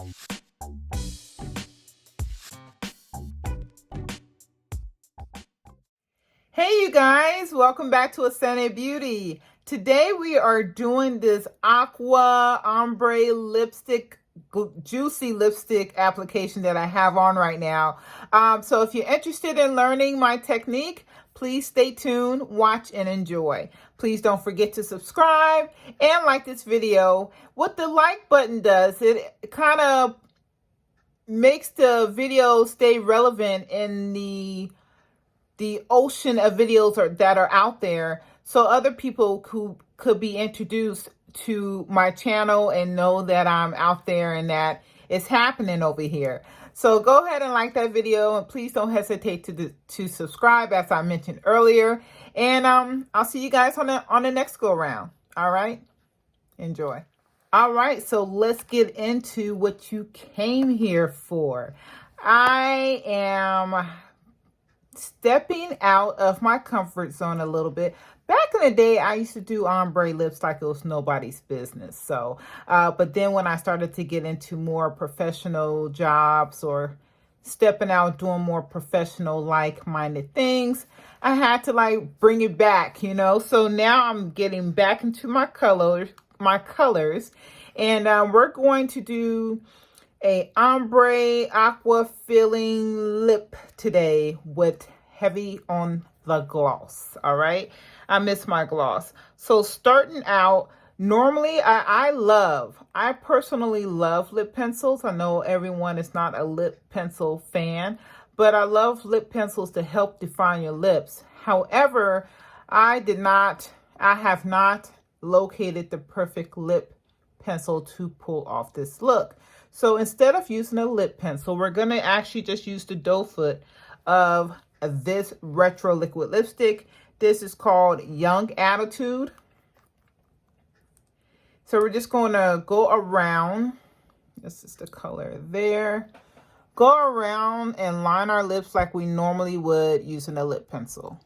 Hey you guys, welcome back to Ascended Beauty. Today we are doing this Aqua Ombre lipstick, juicy lipstick application that I have on right now. So if you're interested in learning my technique, please stay tuned, watch and enjoy. Please don't forget to subscribe and like this video. What the like button does, it kind of makes the video stay relevant in the ocean of videos that are out there, so other people who could be introduced to my channel and know that I'm out there and that it's happening over here. So go ahead and like that video, and please don't hesitate to subscribe, as I mentioned earlier. And I'll see you guys on the next go around. All right, enjoy. All right, so let's get into what you came here for. I am stepping out of my comfort zone a little bit. Back in the day, I used to do ombre lips like it was nobody's business. So, but then when I started to get into more professional jobs or stepping out doing more professional like-minded things, I had to like bring it back, you know. So now I'm getting back into my colors, and we're going to do a ombre aqua filling lip today with heavy on the gloss. All right, I miss my gloss. So starting out, normally I personally love lip pencils. I know everyone is not a lip pencil fan, but I love lip pencils to help define your lips. However, I have not located the perfect lip pencil to pull off this look. So instead of using a lip pencil, we're going to actually just use the doe foot of this retro liquid lipstick. This is called Young Attitude. So we're just going to go around. This is the color there. Go around and line our lips like we normally would using a lip pencil.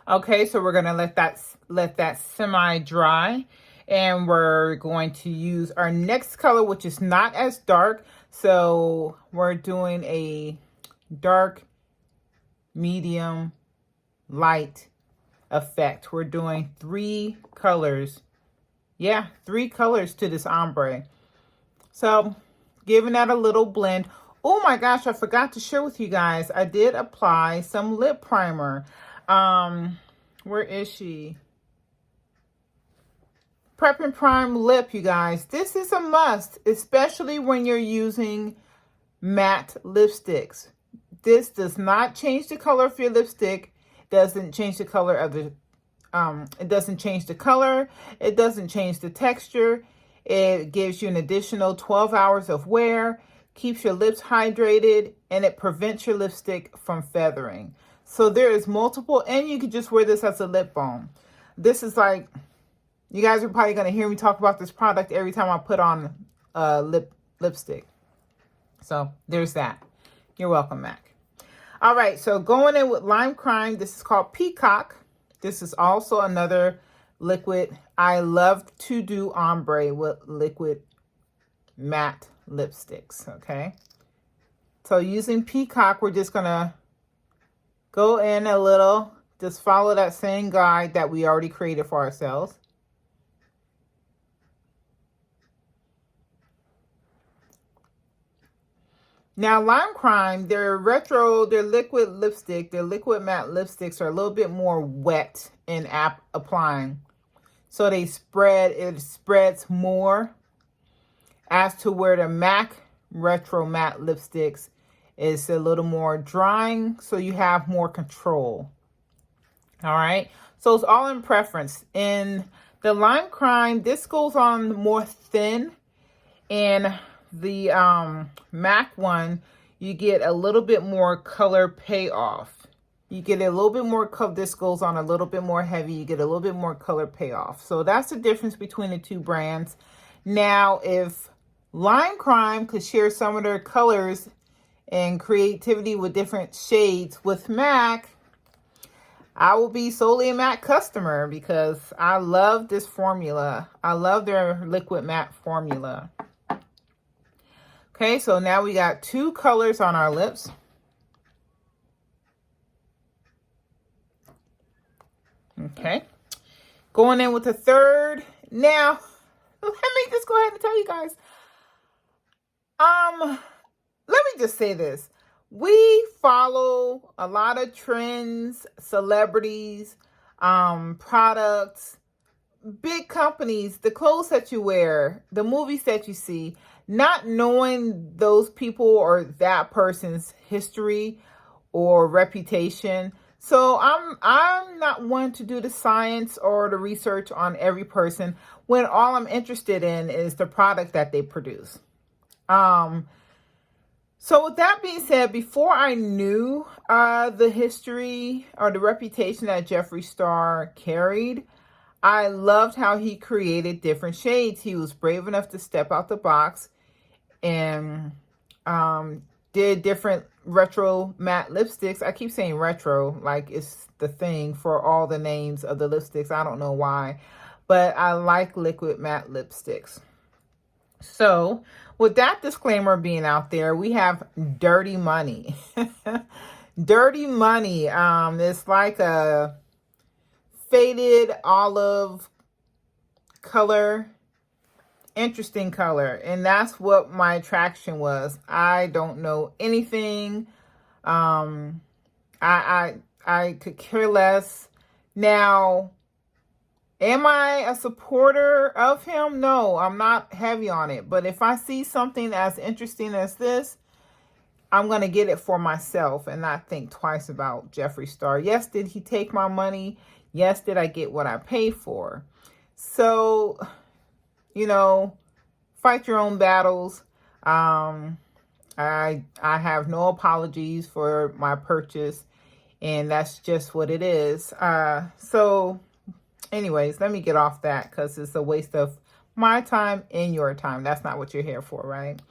Okay, so we're gonna let that semi dry, and we're going to use our next color, which is not as dark. So we're doing a dark, medium, light effect. We're doing 3 colors. Yeah, 3 colors to this ombre. So giving that a little blend. Oh my gosh, I forgot to share with you guys. I did apply some lip primer. Where is she? Prep and Prime Lip, you guys. This is a must, especially when you're using matte lipsticks. This does not change the color of your lipstick. Doesn't change the color of the it doesn't change the color. It doesn't change the texture. It gives you an additional 12 hours of wear, keeps your lips hydrated, and it prevents your lipstick from feathering. So there is multiple, and you could just wear this as a lip balm. This is like, you guys are probably going to hear me talk about this product every time I put on lipstick. So there's that. You're welcome, MAC. All right, so going in with LimeCrime. This is called Peacock. This is also another liquid. I love to do ombre with liquid matte lipsticks, okay? So using Peacock, we're just going to go in a little, just follow that same guide that we already created for ourselves. Now, LimeCrime, their liquid lipstick, their liquid matte lipsticks are a little bit more wet in applying. So it spreads more, as to where the MAC Retro Matte lipsticks is a little more drying, so you have more control. All right, so it's all in preference. In the LimeCrime, this goes on more thin, and the MAC one, you get a little bit more color payoff. You get a little bit more color. This goes on a little bit more heavy. You get a little bit more color payoff. So that's the difference between the two brands. Now, if LimeCrime could share some of their colors and creativity with different shades with MAC, I will be solely a MAC customer because I love this formula. I love their liquid matte formula. Okay, so now we got 2 colors on our lips. Okay, going in with the third. Now, let me just go ahead and tell you guys. Let me just say this. We follow a lot of trends, celebrities, products, big companies, the clothes that you wear, the movies that you see, not knowing those people or that person's history or reputation. So I'm not one to do the science or the research on every person when all I'm interested in is the product that they produce. So with that being said, before I knew the history or the reputation that JeffreeStar carried, I loved how he created different shades. He was brave enough to step out the box and did different retro matte lipsticks. I keep saying retro like it's the thing for all the names of the lipsticks. I don't know why, but I like liquid matte lipsticks. So with that disclaimer being out there, we have Dirty Money. Dirty Money. It's like a faded olive color, interesting color, and that's what my attraction was. I don't know anything. I could care less. Now, am I a supporter of him? No, I'm not heavy on it. But if I see something as interesting as this, I'm going to get it for myself and not think twice about JeffreeStar. Yes, did he take my money? Yes, did I get what I paid for? So, you know, fight your own battles. I have no apologies for my purchase, and that's just what it is. So anyways, let me get off that because it's a waste of my time and your time. That's not what you're here for, right?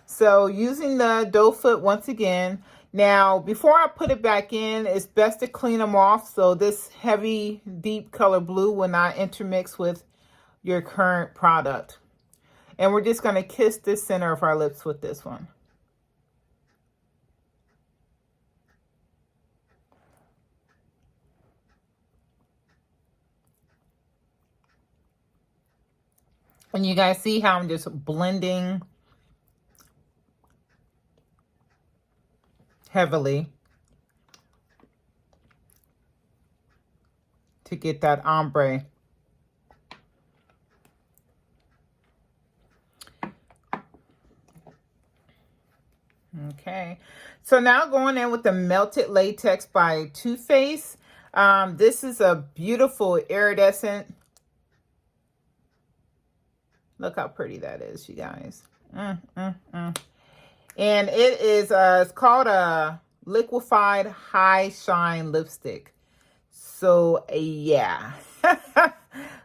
So using the doe foot once again. Now, before I put it back in, it's best to clean them off so this heavy, deep color blue will not intermix with your current product. And we're just going to kiss the center of our lips with this one. And you guys see how I'm just blending heavily to get that ombre. Okay, so now going in with the Melted Latex by Too Faced. This is a beautiful iridescent. Look how pretty that is, you guys. And it is it's called a Liquified High Shine Lipstick. So yeah,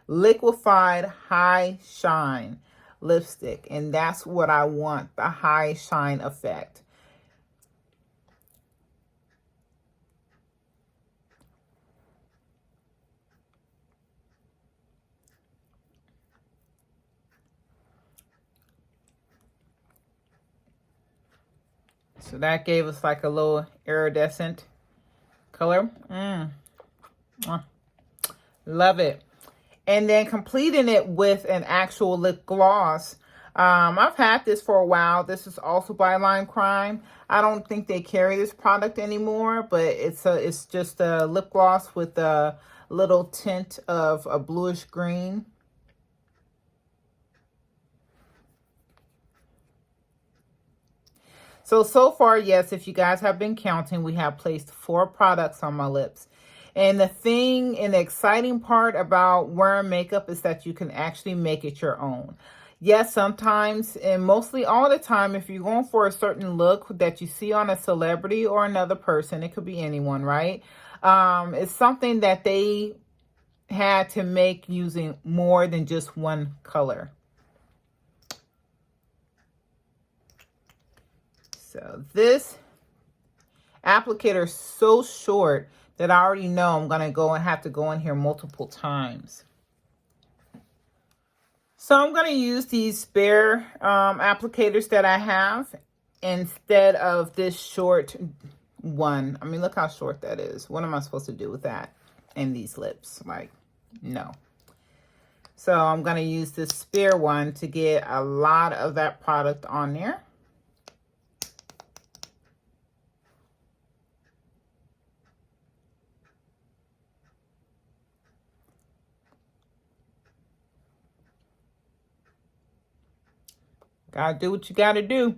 Liquified High Shine lipstick, and that's what I want, the high shine effect. So that gave us like a little iridescent color. Love it. And then completing it with an actual lip gloss. I've had this for a while. This is also by LimeCrime. I don't think they carry this product anymore, but it's just a lip gloss with a little tint of a bluish green. So far, yes, if you guys have been counting, we have placed 4 products on my lips. And the exciting part about wearing makeup is that you can actually make it your own. Yes, sometimes, and mostly all the time, if you're going for a certain look that you see on a celebrity or another person, it could be anyone, right? It's something that they had to make using more than just one color. So this applicator is so short that I already know I'm going to have to go in here multiple times. So I'm going to use these spare applicators that I have instead of this short one. I mean, look how short that is. What am I supposed to do with that and these lips? Like, no. So I'm going to use this spare one to get a lot of that product on there. Gotta do what you gotta do.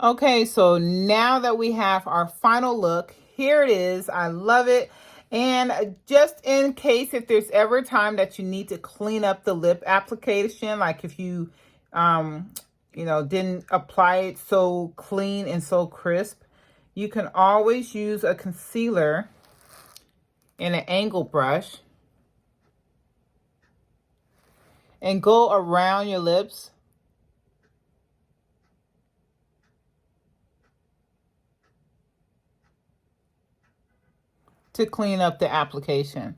Okay, so now that we have our final look, here it is. I love it. And just in case if there's ever a time that you need to clean up the lip application, like if you, didn't apply it so clean and so crisp, you can always use a concealer and an angle brush and go around your lips to clean up the application.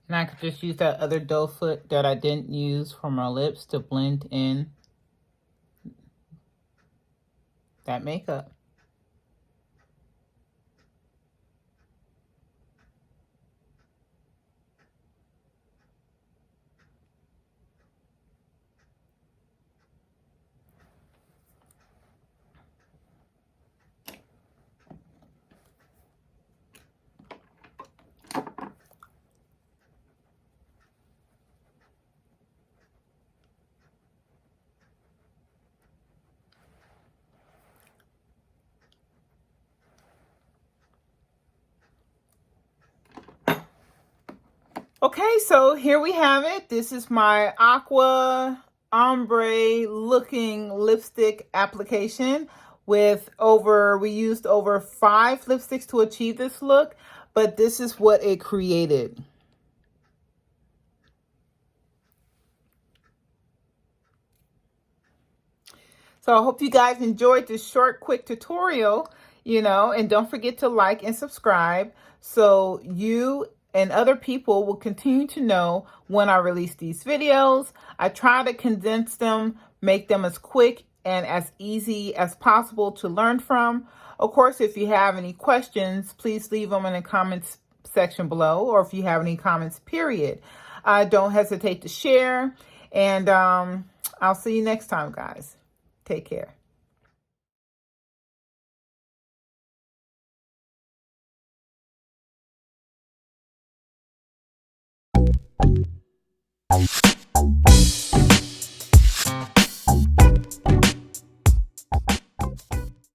And I could just use that other doe foot that I didn't use for my lips to blend in that makeup. Okay, so here we have it. This is my Aqua Ombre looking lipstick application with we used over 5 lipsticks to achieve this look, but this is what it created. So I hope you guys enjoyed this short, quick tutorial, and don't forget to like and subscribe so you and other people will continue to know when I release these videos. I try to condense them, make them as quick and as easy as possible to learn from. Of course, if you have any questions, please leave them in the comments section below, or if you have any comments, period. Don't hesitate to share, and I'll see you next time, guys. Take care.